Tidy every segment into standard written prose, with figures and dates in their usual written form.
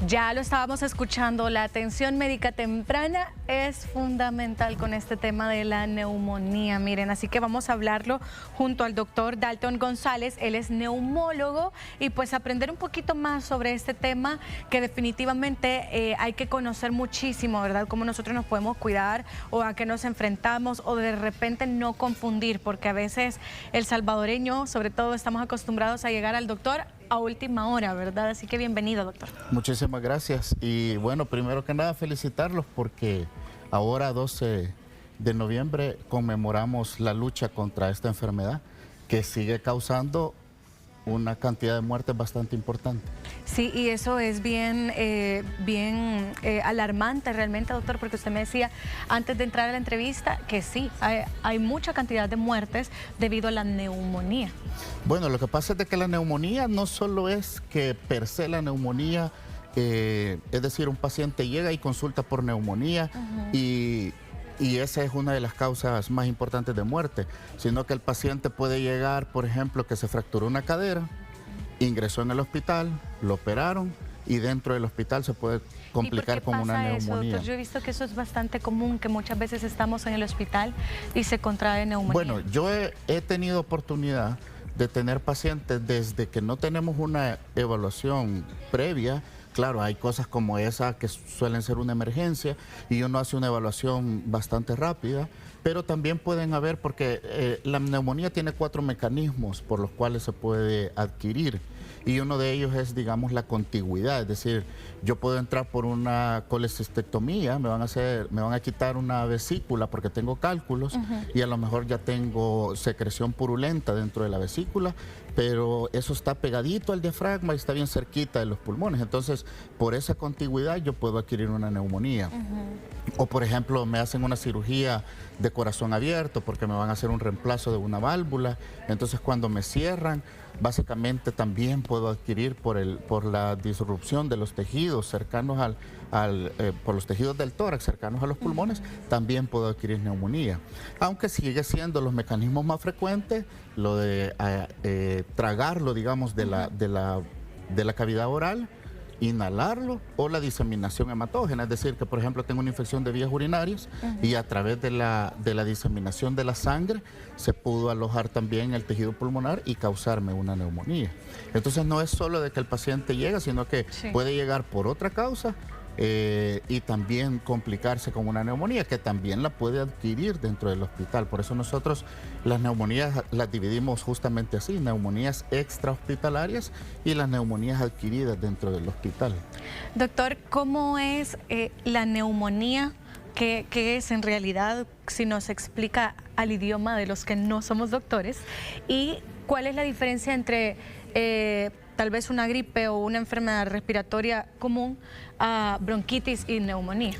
Ya lo estábamos escuchando, la atención médica temprana es fundamental con este tema de la neumonía, miren, así que vamos a hablarlo junto al doctor Dalton González, él es neumólogo, y pues aprender un poquito más sobre este tema que definitivamente hay que conocer muchísimo, ¿verdad? Cómo nosotros nos podemos cuidar o a qué nos enfrentamos o de repente no confundir, porque a veces el salvadoreño, sobre todo, estamos acostumbrados a llegar al doctor a última hora, ¿verdad? Así que bienvenido, doctor. Muchísimas gracias. Y bueno, primero que nada felicitarlos porque ahora 12 de noviembre conmemoramos la lucha contra esta enfermedad que sigue causando una cantidad de muertes bastante importante. Sí, y eso es bien alarmante realmente, doctor, porque usted me decía antes de entrar a la entrevista que sí, hay mucha cantidad de muertes debido a la neumonía. Bueno, lo que pasa es de que la neumonía no solo es que per se la neumonía, es decir, un paciente llega y consulta por neumonía y esa es una de las causas más importantes de muerte, sino que el paciente puede llegar, por ejemplo, que se fracturó una cadera, ingresó en el hospital, lo operaron y dentro del hospital se puede complicar con una neumonía. Eso, doctor? Yo he visto que eso es bastante común, que muchas veces estamos en el hospital y se contrae neumonía. Bueno, yo he tenido oportunidad de tener pacientes desde que no tenemos una evaluación previa. Claro, hay cosas como esa que suelen ser una emergencia y uno hace una evaluación bastante rápida, pero también pueden haber, porque la neumonía tiene 4 mecanismos por los cuales se puede adquirir y uno de ellos es, digamos, la contigüidad, es decir, yo puedo entrar por una colecistectomía, me van a quitar una vesícula porque tengo cálculos y a lo mejor ya tengo secreción purulenta dentro de la vesícula, pero eso está pegadito al diafragma y está bien cerquita de los pulmones, entonces por esa contigüidad yo puedo adquirir una neumonía. O por ejemplo me hacen una cirugía de corazón abierto porque me van a hacer un reemplazo de una válvula, entonces cuando me cierran básicamente también puedo adquirir por la disrupción de los tejidos cercanos por los tejidos del tórax cercanos a los pulmones, también puedo adquirir neumonía. Aunque sigue siendo los mecanismos más frecuentes, lo de tragarlo, digamos, de la cavidad oral, inhalarlo o la diseminación hematógena, es decir, que por ejemplo tengo una infección de vías urinarias y a través de la diseminación de la sangre se pudo alojar también el tejido pulmonar y causarme una neumonía. Entonces no es solo de que el paciente llega, sino que puede llegar por otra causa y también complicarse con una neumonía que también la puede adquirir dentro del hospital. Por eso nosotros las neumonías las dividimos justamente así, neumonías extrahospitalarias y las neumonías adquiridas dentro del hospital. Doctor, ¿cómo es la neumonía? ¿Qué es en realidad, si nos explica al idioma de los que no somos doctores? ¿Y cuál es la diferencia entre tal vez una gripe o una enfermedad respiratoria común a bronquitis y neumonía?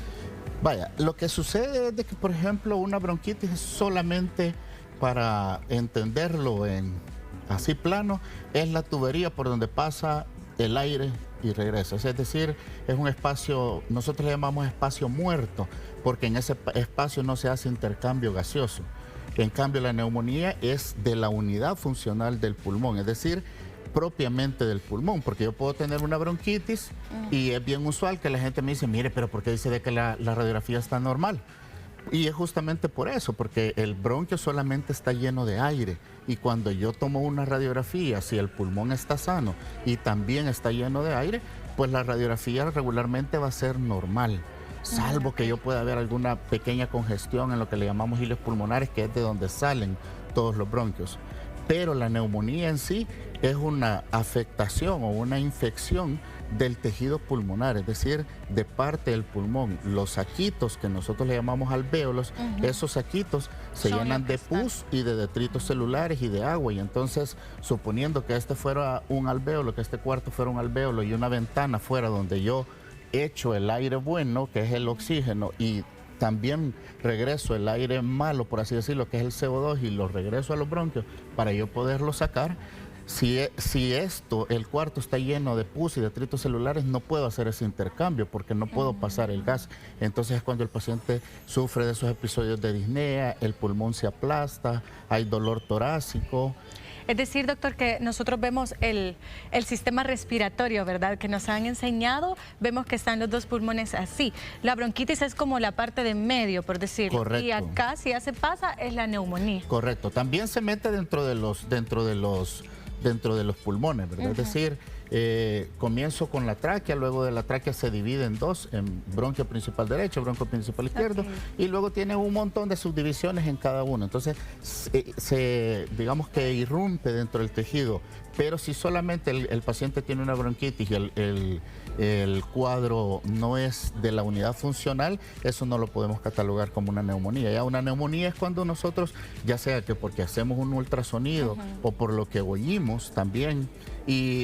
Vaya, lo que sucede es de que, por ejemplo, una bronquitis es solamente, para entenderlo en así plano, es la tubería por donde pasa el aire y regresa. Es decir, es un espacio, nosotros le llamamos espacio muerto, porque en ese espacio no se hace intercambio gaseoso. En cambio, la neumonía es de la unidad funcional del pulmón, es decir, propiamente del pulmón, porque yo puedo tener una bronquitis y es bien usual que la gente me dice, mire, pero ¿por qué dice de que la radiografía está normal? Y es justamente por eso, porque el bronquio solamente está lleno de aire y cuando yo tomo una radiografía, si el pulmón está sano y también está lleno de aire, pues la radiografía regularmente va a ser normal, salvo que yo pueda ver alguna pequeña congestión en lo que le llamamos hilos pulmonares, que es de donde salen todos los bronquios. Pero la neumonía en sí es una afectación o una infección del tejido pulmonar, es decir, de parte del pulmón. Los saquitos que nosotros le llamamos alvéolos, esos saquitos se llenan de pus y de detritos celulares y de agua. Y entonces, suponiendo que este fuera un alvéolo, que este cuarto fuera un alvéolo y una ventana fuera donde yo echo el aire bueno, que es el oxígeno, y también regreso el aire malo, por así decirlo, que es el CO2, y lo regreso a los bronquios para yo poderlo sacar. Si el cuarto está lleno de pus y detritos celulares, no puedo hacer ese intercambio porque no puedo pasar el gas. Entonces es cuando el paciente sufre de esos episodios de disnea, el pulmón se aplasta, hay dolor torácico. Es decir, doctor, que nosotros vemos el sistema respiratorio, ¿verdad? Que nos han enseñado, vemos que están los dos pulmones así. La bronquitis es como la parte de en medio, por decirlo. Correcto. Y acá, si ya se pasa, es la neumonía. Correcto. También se mete dentro de los pulmones, ¿verdad? Es decir, comienzo con la tráquea, luego de la tráquea se divide en dos, en bronquio principal derecho, bronquio principal izquierdo, y luego tiene un montón de subdivisiones en cada uno. Entonces, digamos que irrumpe dentro del tejido, pero si solamente el paciente tiene una bronquitis y el cuadro no es de la unidad funcional, eso no lo podemos catalogar como una neumonía. Ya una neumonía es cuando nosotros, ya sea que porque hacemos un ultrasonido o por lo que oímos también,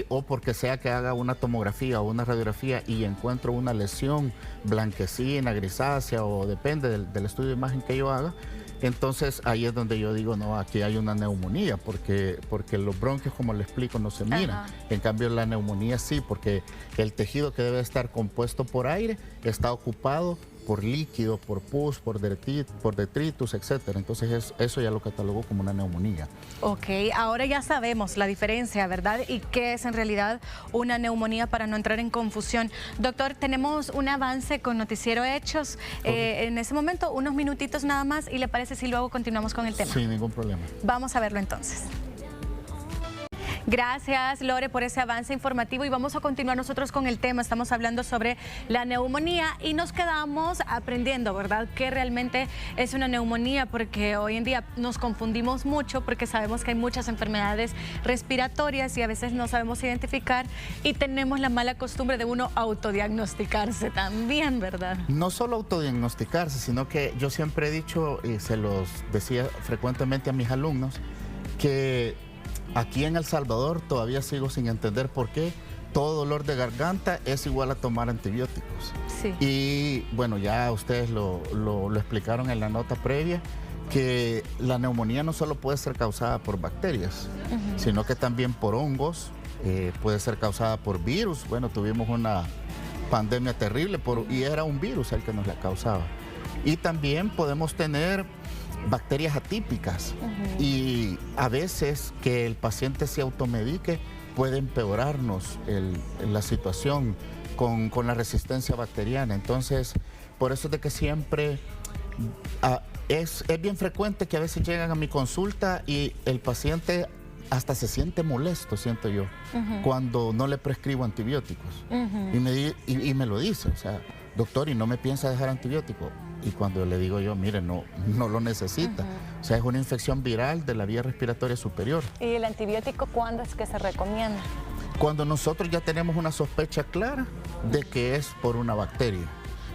o porque sea que haga una tomografía o una radiografía y encuentro una lesión blanquecina, grisácea, o depende del estudio de imagen que yo haga, entonces ahí es donde yo digo, no, aquí hay una neumonía, porque los bronquios, como le explico, no se miran. En cambio la neumonía sí, porque el tejido que debe estar compuesto por aire está ocupado por líquido, por pus, por detritus, etcétera. Entonces eso ya lo catalogó como una neumonía. Ok, ahora ya sabemos la diferencia, ¿verdad? Y qué es en realidad una neumonía para no entrar en confusión. Doctor, tenemos un avance con Noticiero Hechos. En ese momento, unos minutitos nada más, y ¿le parece si luego continuamos con el tema? Sin ningún problema. Vamos a verlo entonces. Gracias, Lore, por ese avance informativo, y vamos a continuar nosotros con el tema. Estamos hablando sobre la neumonía y nos quedamos aprendiendo, ¿verdad?, qué realmente es una neumonía, porque hoy en día nos confundimos mucho porque sabemos que hay muchas enfermedades respiratorias y a veces no sabemos identificar, y tenemos la mala costumbre de uno autodiagnosticarse también, ¿verdad? No solo autodiagnosticarse, sino que yo siempre he dicho, y se los decía frecuentemente a mis alumnos, que aquí en El Salvador todavía sigo sin entender por qué todo dolor de garganta es igual a tomar antibióticos. Sí. Y bueno, ya ustedes lo explicaron en la nota previa, que la neumonía no solo puede ser causada por bacterias, sino que también por hongos, puede ser causada por virus. Bueno, tuvimos una pandemia terrible y era un virus el que nos la causaba. Y también podemos tener bacterias atípicas, y a veces que el paciente se automedique puede empeorarnos la situación con la resistencia bacteriana. Entonces, por eso es de que siempre es bien frecuente que a veces llegan a mi consulta y el paciente hasta se siente molesto, siento yo, cuando no le prescribo antibióticos. Y me lo dice, o sea, doctor, ¿y no me piensa dejar antibiótico? Y cuando le digo yo, mire, no lo necesita. O sea, es una infección viral de la vía respiratoria superior. ¿Y el antibiótico cuándo es que se recomienda? Cuando nosotros ya tenemos una sospecha clara de que es por una bacteria.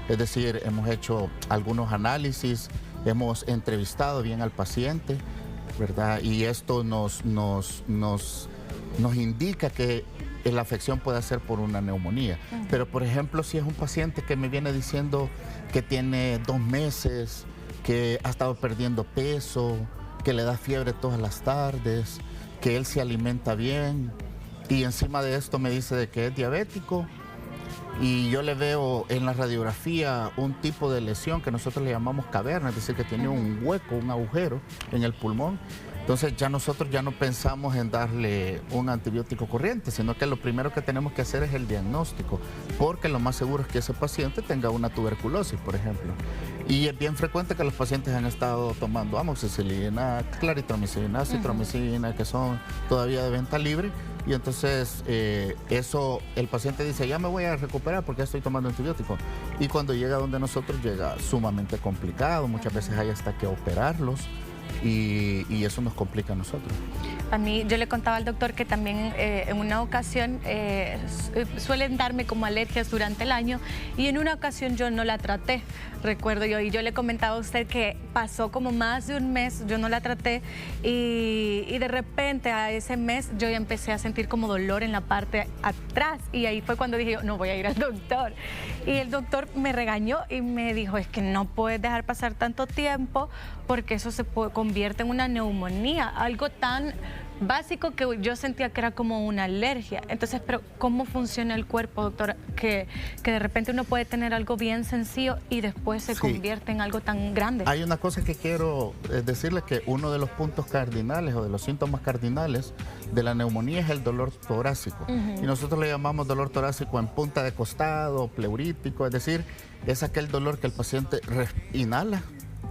Es decir, hemos hecho algunos análisis, hemos entrevistado bien al paciente, ¿verdad? Y esto nos indica que la afección puede ser por una neumonía. Pero, por ejemplo, si es un paciente que me viene diciendo que tiene 2 meses, que ha estado perdiendo peso, que le da fiebre todas las tardes, que él se alimenta bien, y encima de esto me dice de que es diabético, y yo le veo en la radiografía un tipo de lesión que nosotros le llamamos caverna, es decir, que tiene un hueco, un agujero en el pulmón. Entonces ya nosotros ya no pensamos en darle un antibiótico corriente, sino que lo primero que tenemos que hacer es el diagnóstico, porque lo más seguro es que ese paciente tenga una tuberculosis, por ejemplo. Y es bien frecuente que los pacientes han estado tomando amoxicilina, claritromicina, citromicina, que son todavía de venta libre. Y entonces eso, el paciente dice, ya me voy a recuperar porque ya estoy tomando antibiótico. Y cuando llega donde nosotros llega sumamente complicado, muchas veces hay hasta que operarlos. Y eso nos complica a nosotros. A mí, yo le contaba al doctor que también en una ocasión suelen darme como alergias durante el año, y en una ocasión yo no la traté, recuerdo yo, y yo le comentaba a usted que pasó como más de un mes, yo no la traté, y de repente a ese mes yo ya empecé a sentir como dolor en la parte atrás, y ahí fue cuando dije, no voy a ir al doctor. Y el doctor me regañó y me dijo, es que no puedes dejar pasar tanto tiempo porque eso se puede, convierte en una neumonía, algo tan básico que yo sentía que era como una alergia. Entonces, pero ¿cómo funciona el cuerpo, doctor? Que de repente uno puede tener algo bien sencillo y después se convierte en algo tan grande. Hay una cosa que quiero decirles, que uno de los puntos cardinales o de los síntomas cardinales de la neumonía es el dolor torácico. Y nosotros le llamamos dolor torácico en punta de costado, pleurítico, es decir, es aquel dolor que el paciente inhala,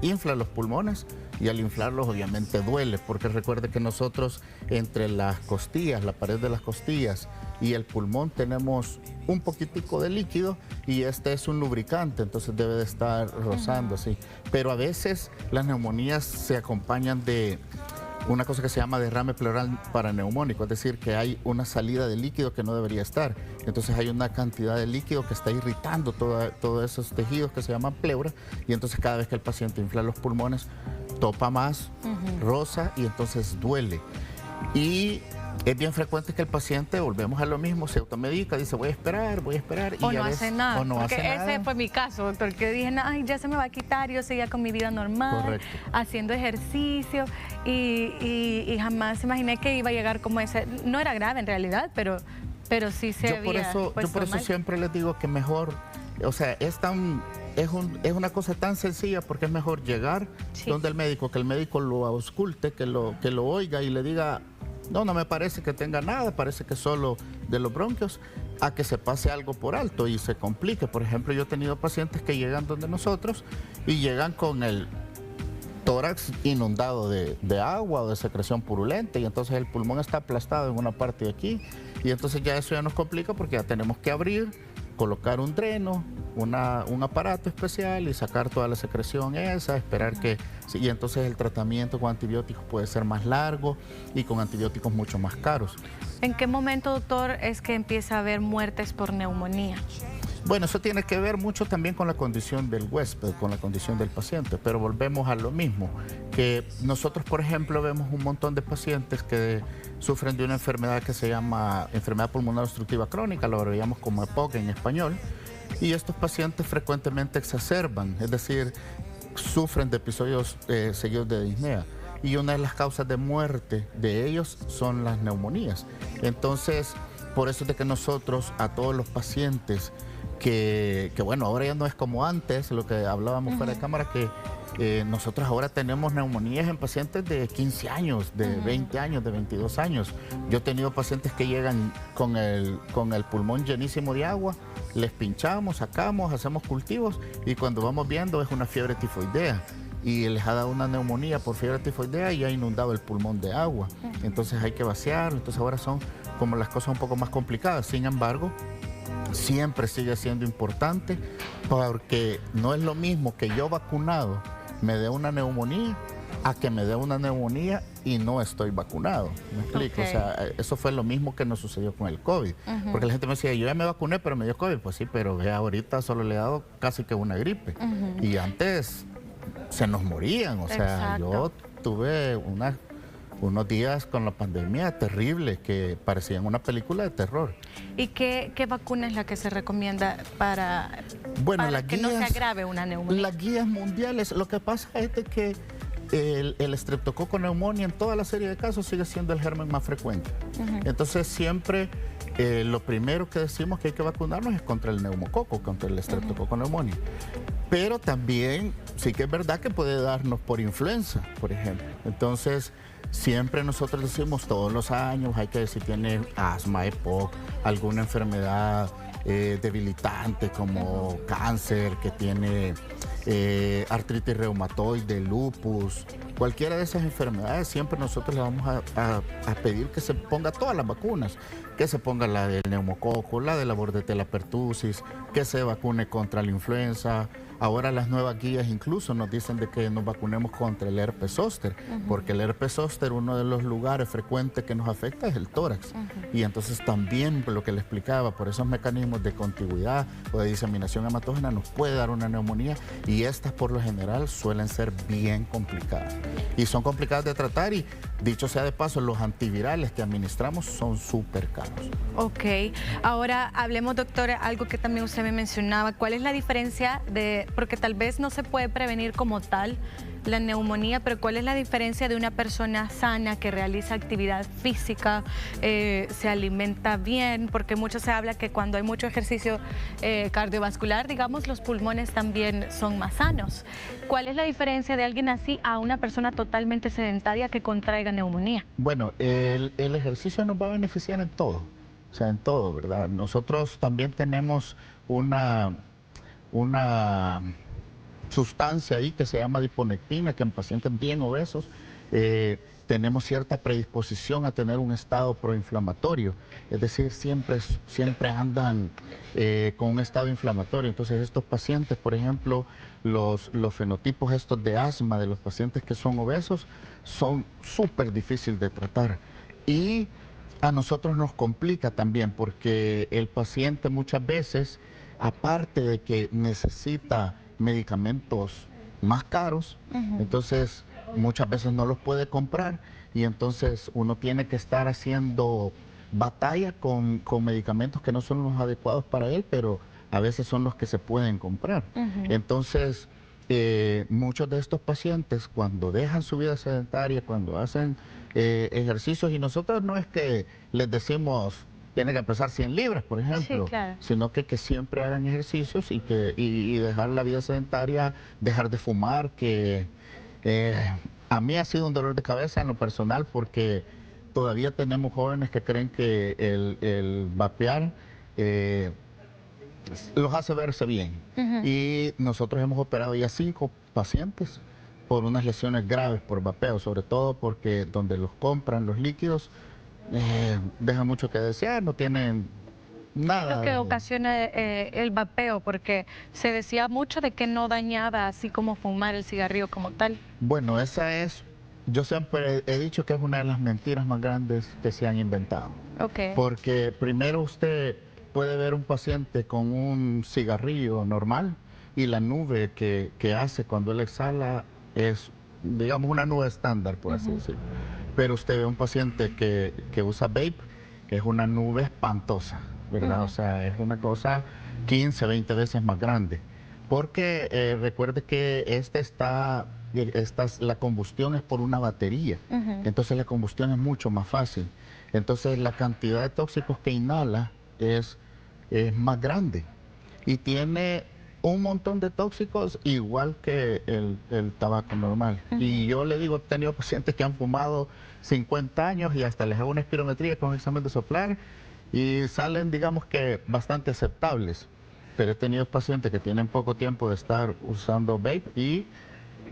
infla los pulmones, y al inflarlos obviamente duele, porque recuerde que nosotros entre las costillas, la pared de las costillas y el pulmón tenemos un poquitico de líquido, y este es un lubricante, entonces debe de estar rozando así. Pero a veces las neumonías se acompañan de una cosa que se llama derrame pleural paraneumónico, es decir, que hay una salida de líquido que no debería estar. Entonces hay una cantidad de líquido que está irritando todos esos tejidos que se llaman pleura, y entonces cada vez que el paciente infla los pulmones, topa más, roza, y entonces duele. Y es bien frecuente que el paciente, volvemos a lo mismo, se automedica, dice voy a esperar, y o ya no hace nada. O no porque hace nada. Ese fue mi caso, doctor, que dije, ay, ya se me va a quitar, yo seguía con mi vida normal, correcto, haciendo ejercicio, y jamás imaginé que iba a llegar como ese. No era grave en realidad, pero sí se yo por eso siempre les digo que mejor, o sea, es una cosa tan sencilla, porque es mejor llegar donde el médico, que el médico lo ausculte, que lo oiga y le diga, no me parece que tenga nada, parece que solo de los bronquios, a que se pase algo por alto y se complique. Por ejemplo, yo he tenido pacientes que llegan donde nosotros y llegan con el tórax inundado de agua o de secreción purulenta, y entonces el pulmón está aplastado en una parte de aquí, y entonces ya eso ya nos complica, porque ya tenemos que abrir, colocar un dreno, un aparato especial y sacar toda la secreción esa, esperar que... Y entonces el tratamiento con antibióticos puede ser más largo y con antibióticos mucho más caros. ¿En qué momento, doctor, es que empieza a haber muertes por neumonía? Bueno, eso tiene que ver mucho también con la condición del huésped, con la condición del paciente, pero volvemos a lo mismo, que nosotros, por ejemplo, vemos un montón de pacientes que sufren de una enfermedad que se llama enfermedad pulmonar obstructiva crónica, lo abreviamos como EPOC en español, y estos pacientes frecuentemente exacerban, es decir, sufren de episodios seguidos de disnea, y una de las causas de muerte de ellos son las neumonías. Entonces, por eso es de que nosotros a todos los pacientes que bueno, ahora ya no es como antes, lo que hablábamos fuera de cámara, que nosotros ahora tenemos neumonías en pacientes de 15 años, de 20 años, de 22 años. Yo he tenido pacientes que llegan con el pulmón llenísimo de agua, les pinchamos, sacamos, hacemos cultivos, y cuando vamos viendo es una fiebre tifoidea, y les ha dado una neumonía por fiebre tifoidea y ha inundado el pulmón de agua. Entonces hay que vaciarlo. Entonces ahora son como las cosas un poco más complicadas. Sin embargo, siempre sigue siendo importante, porque no es lo mismo que yo vacunado me dé una neumonía a que me dé una neumonía y no estoy vacunado. ¿Me explico? O sea, eso fue lo mismo que nos sucedió con el COVID. Porque la gente me decía, yo ya me vacuné, pero me dio COVID. Pues sí, pero ya ahorita solo le he dado casi que una gripe. Y antes se nos morían. O sea, yo tuve unos días con la pandemia terrible que parecían una película de terror. ¿Y qué vacuna es la que se recomienda para que no se agrave una neumonía? Las guías mundiales, lo que pasa es de que el estreptococo neumonía en toda la serie de casos sigue siendo el germen más frecuente. Entonces siempre lo primero que decimos que hay que vacunarnos es contra el neumococo, contra el estreptococo neumonía. Pero también sí que es verdad que puede darnos por influenza, por ejemplo. Entonces siempre nosotros decimos todos los años, hay que ver si tiene asma, EPOC, alguna enfermedad debilitante como cáncer, que tiene artritis reumatoide, lupus, cualquiera de esas enfermedades. Siempre nosotros le vamos a pedir que se ponga todas las vacunas, que se ponga la del neumococo, la de la bordetella pertussis, que se vacune contra la influenza. Ahora las nuevas guías incluso nos dicen de que nos vacunemos contra el herpes zóster, porque el herpes zóster, uno de los lugares frecuentes que nos afecta es el tórax. Y entonces también, lo que le explicaba, por esos mecanismos de contigüidad o de diseminación hematógena nos puede dar una neumonía, y estas por lo general suelen ser bien complicadas. Y son complicadas de tratar, y dicho sea de paso, los antivirales que administramos son súper caros. Ok, ahora hablemos, doctor, algo que también usted me mencionaba. ¿Cuál es la diferencia porque tal vez no se puede prevenir como tal la neumonía, pero ¿cuál es la diferencia de una persona sana que realiza actividad física, se alimenta bien? Porque mucho se habla que cuando hay mucho ejercicio cardiovascular, digamos, los pulmones también son más sanos. ¿Cuál es la diferencia de alguien así a una persona totalmente sedentaria que contraiga neumonía? Bueno, el ejercicio nos va a beneficiar en todo, o sea, en todo, ¿verdad? Nosotros también tenemos una sustancia ahí que se llama adiponectina, que en pacientes bien obesos tenemos cierta predisposición a tener un estado proinflamatorio, es decir, siempre andan con un estado inflamatorio. Entonces estos pacientes, por ejemplo, los fenotipos estos de asma de los pacientes que son obesos son súper difíciles de tratar, y a nosotros nos complica también porque el paciente muchas veces, aparte de que necesita medicamentos más caros, entonces muchas veces no los puede comprar, y entonces uno tiene que estar haciendo batalla con medicamentos que no son los adecuados para él, pero a veces son los que se pueden comprar. Entonces, muchos de estos pacientes, cuando dejan su vida sedentaria, cuando hacen ejercicios, y nosotros no es que les decimos tiene que pesar 100 libras, por ejemplo, Sí, claro. sino que siempre hagan ejercicios y dejar la vida sedentaria, dejar de fumar, que a mí ha sido un dolor de cabeza en lo personal, porque todavía tenemos jóvenes que creen que el vapear los hace verse bien. Y nosotros hemos operado ya 5 pacientes por unas lesiones graves por vapeo, sobre todo porque donde los compran los líquidos dejan mucho que desear, no tienen Lo nada que ocasiona el vapeo, porque se decía mucho de que no dañaba así como fumar el cigarrillo como tal. Bueno, yo siempre he dicho que es una de las mentiras más grandes que se han inventado. Ok. Porque primero usted puede ver un paciente con un cigarrillo normal, y la nube que hace cuando él exhala es, digamos, una nube estándar, por así decirlo. Pero usted ve un paciente que usa vape, que es una nube espantosa, ¿verdad? O sea, es una cosa 15, 20 veces más grande. Porque recuerde que la combustión es por una batería, entonces la combustión es mucho más fácil. Entonces la cantidad de tóxicos que inhala es más grande, y tiene un montón de tóxicos igual que el tabaco normal. Y yo le digo, he tenido pacientes que han fumado 50 años y hasta les hago una espirometría con un examen de soplar y salen, digamos que, bastante aceptables. Pero he tenido pacientes que tienen poco tiempo de estar usando vape, y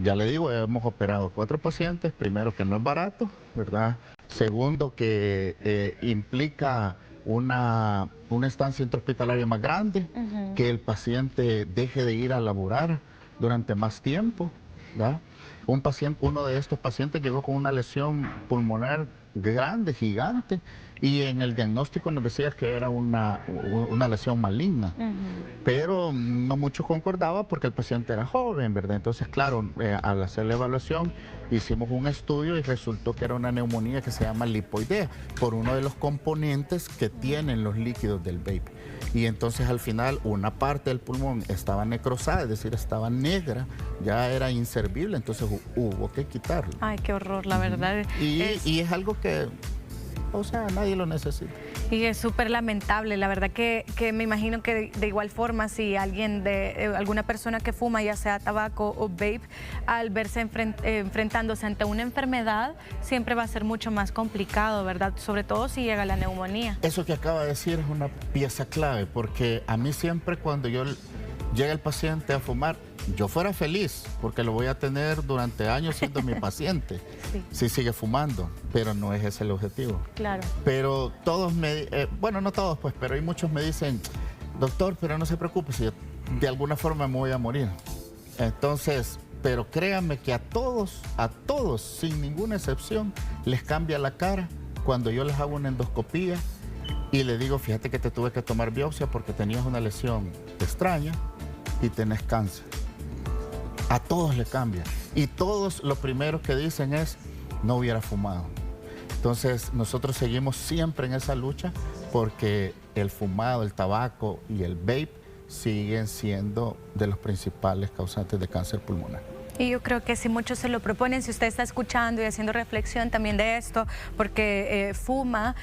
ya le digo, hemos operado 4 pacientes. Primero, que no es barato, ¿verdad? Segundo, que implica una estancia intrahospitalaria más grande, que el paciente deje de ir a laborar durante más tiempo, ¿verdad? Uno de estos pacientes llegó con una lesión pulmonar grande, gigante, y en el diagnóstico nos decía que era una lesión maligna, pero no mucho concordaba porque el paciente era joven, ¿verdad? Entonces, claro, al hacer la evaluación hicimos un estudio y resultó que era una neumonía que se llama lipoidea, por uno de los componentes que tienen los líquidos del vape. Y entonces al final una parte del pulmón estaba necrosada, es decir, estaba negra, ya era inservible, entonces hubo que quitarlo. Ay, qué horror, la verdad. Y es algo que, o sea, nadie lo necesita. Y es súper lamentable, la verdad que me imagino que de igual forma, si alguna persona que fuma, ya sea tabaco o vape, al verse enfrentándose ante una enfermedad, siempre va a ser mucho más complicado, ¿verdad? Sobre todo si llega la neumonía. Eso que acaba de decir es una pieza clave, porque a mí siempre, cuando llega el paciente a fumar, yo fuera feliz, porque lo voy a tener durante años siendo mi paciente, si sigue fumando, pero no es ese el objetivo. Claro. Pero todos bueno, no todos pues, pero hay muchos me dicen, doctor, pero no se preocupe, si yo de alguna forma me voy a morir. Entonces, pero créanme que a todos, sin ninguna excepción, les cambia la cara cuando yo les hago una endoscopía y le digo, fíjate que te tuve que tomar biopsia porque tenías una lesión extraña y tenés cáncer. A todos le cambia. Y todos lo primero que dicen es, no hubiera fumado. Entonces, nosotros seguimos siempre en esa lucha porque el fumado, el tabaco y el vape siguen siendo de los principales causantes de cáncer pulmonar. Y yo creo que si muchos se lo proponen, si usted está escuchando y haciendo reflexión también de esto, porque fuma,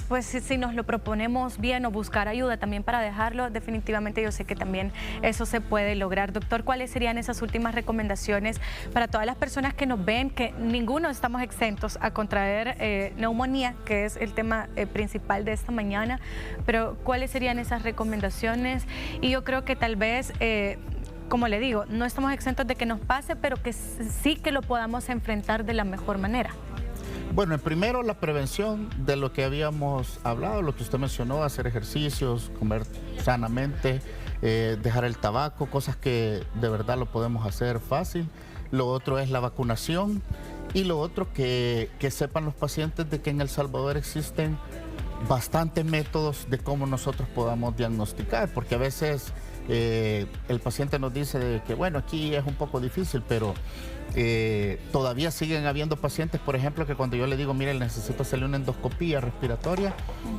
pues si nos lo proponemos bien o buscar ayuda también para dejarlo, definitivamente yo sé que también eso se puede lograr. Doctor, ¿cuáles serían esas últimas recomendaciones para todas las personas que nos ven, que ninguno estamos exentos a contraer neumonía, que es el tema principal de esta mañana, pero cuáles serían esas recomendaciones? Y yo creo que tal vez... como le digo, no estamos exentos de que nos pase, pero que sí que lo podamos enfrentar de la mejor manera. Bueno, primero la prevención de lo que habíamos hablado, lo que usted mencionó, hacer ejercicios, comer sanamente, dejar el tabaco, cosas que de verdad lo podemos hacer fácil. Lo otro es la vacunación y lo otro que sepan los pacientes de que en El Salvador existen bastantes métodos de cómo nosotros podamos diagnosticar, porque a veces el paciente nos dice de que bueno, aquí es un poco difícil, pero todavía siguen habiendo pacientes, por ejemplo, que cuando yo le digo, mire, necesito hacerle una endoscopía respiratoria,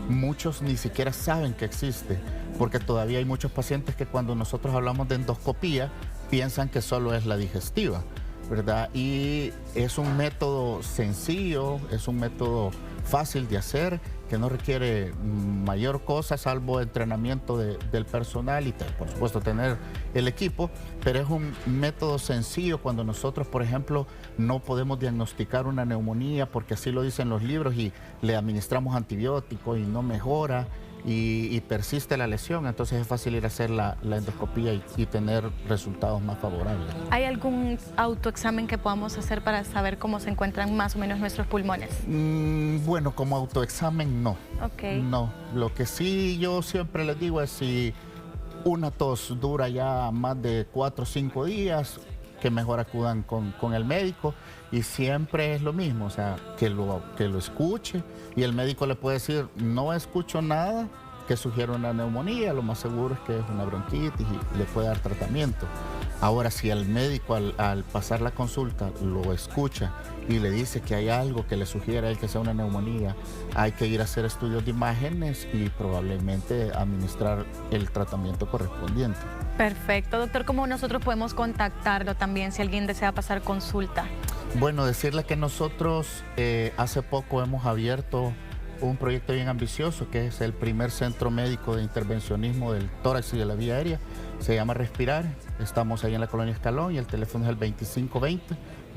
muchos ni siquiera saben que existe, porque todavía hay muchos pacientes que cuando nosotros hablamos de endoscopía piensan que solo es la digestiva, ¿verdad? Y es un método sencillo, es un método fácil de hacer, que no requiere mayor cosa salvo entrenamiento del personal y por supuesto tener el equipo, pero es un método sencillo cuando nosotros, por ejemplo, no podemos diagnosticar una neumonía porque así lo dicen los libros y le administramos antibióticos y no mejora y persiste la lesión, entonces es fácil ir a hacer la endoscopía y tener resultados más favorables. ¿Hay algún autoexamen que podamos hacer para saber cómo se encuentran más o menos nuestros pulmones? Bueno, como autoexamen no. Okay. No, lo que sí yo siempre les digo es si una tos dura ya más de 4 o 5 días, que mejor acudan con el médico, y siempre es lo mismo, o sea, que lo escuche y el médico le puede decir, no escucho nada que sugiera una neumonía, lo más seguro es que es una bronquitis y le puede dar tratamiento. Ahora, si el médico al pasar la consulta lo escucha y le dice que hay algo que le sugiere a él que sea una neumonía, hay que ir a hacer estudios de imágenes y probablemente administrar el tratamiento correspondiente. Perfecto. Doctor, ¿cómo nosotros podemos contactarlo también si alguien desea pasar consulta? Bueno, decirle que nosotros hace poco hemos abierto un proyecto bien ambicioso, que es el primer centro médico de intervencionismo del tórax y de la vía aérea. Se llama Respirar. Estamos ahí en la Colonia Escalón y el teléfono es el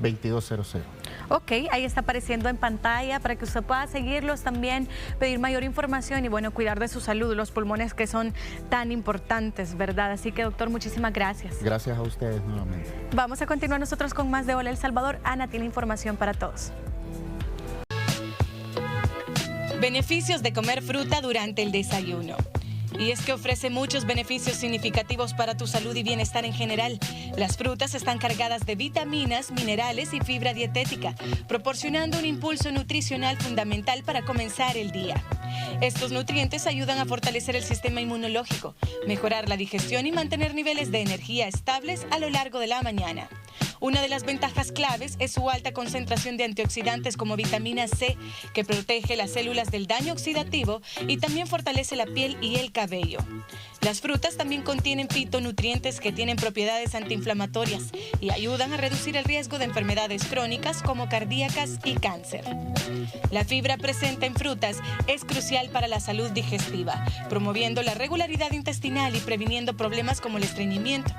2520-2200. Ok, ahí está apareciendo en pantalla para que usted pueda seguirlos también, pedir mayor información y bueno, cuidar de su salud, los pulmones que son tan importantes, ¿verdad? Así que doctor, muchísimas gracias. Gracias a ustedes nuevamente. Vamos a continuar nosotros con más de Hola El Salvador. Ana tiene información para todos. Beneficios de comer fruta durante el desayuno. Y es que ofrece muchos beneficios significativos para tu salud y bienestar en general. Las frutas están cargadas de vitaminas, minerales y fibra dietética, proporcionando un impulso nutricional fundamental para comenzar el día. Estos nutrientes ayudan a fortalecer el sistema inmunológico, mejorar la digestión y mantener niveles de energía estables a lo largo de la mañana. Una de las ventajas claves es su alta concentración de antioxidantes como vitamina C, que protege las células del daño oxidativo y también fortalece la piel y el cabello. Las frutas también contienen fitonutrientes que tienen propiedades antiinflamatorias y ayudan a reducir el riesgo de enfermedades crónicas como cardíacas y cáncer. La fibra presente en frutas es crucial para la salud digestiva, promoviendo la regularidad intestinal y previniendo problemas como el estreñimiento.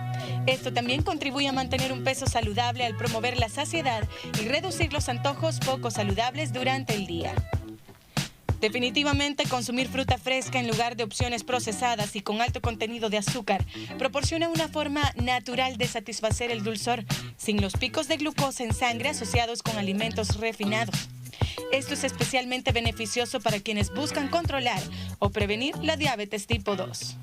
Esto también contribuye a mantener un peso saludable al promover la saciedad y reducir los antojos poco saludables durante el día. Definitivamente, consumir fruta fresca en lugar de opciones procesadas y con alto contenido de azúcar proporciona una forma natural de satisfacer el dulzor, sin los picos de glucosa en sangre asociados con alimentos refinados. Esto es especialmente beneficioso para quienes buscan controlar o prevenir la diabetes tipo 2.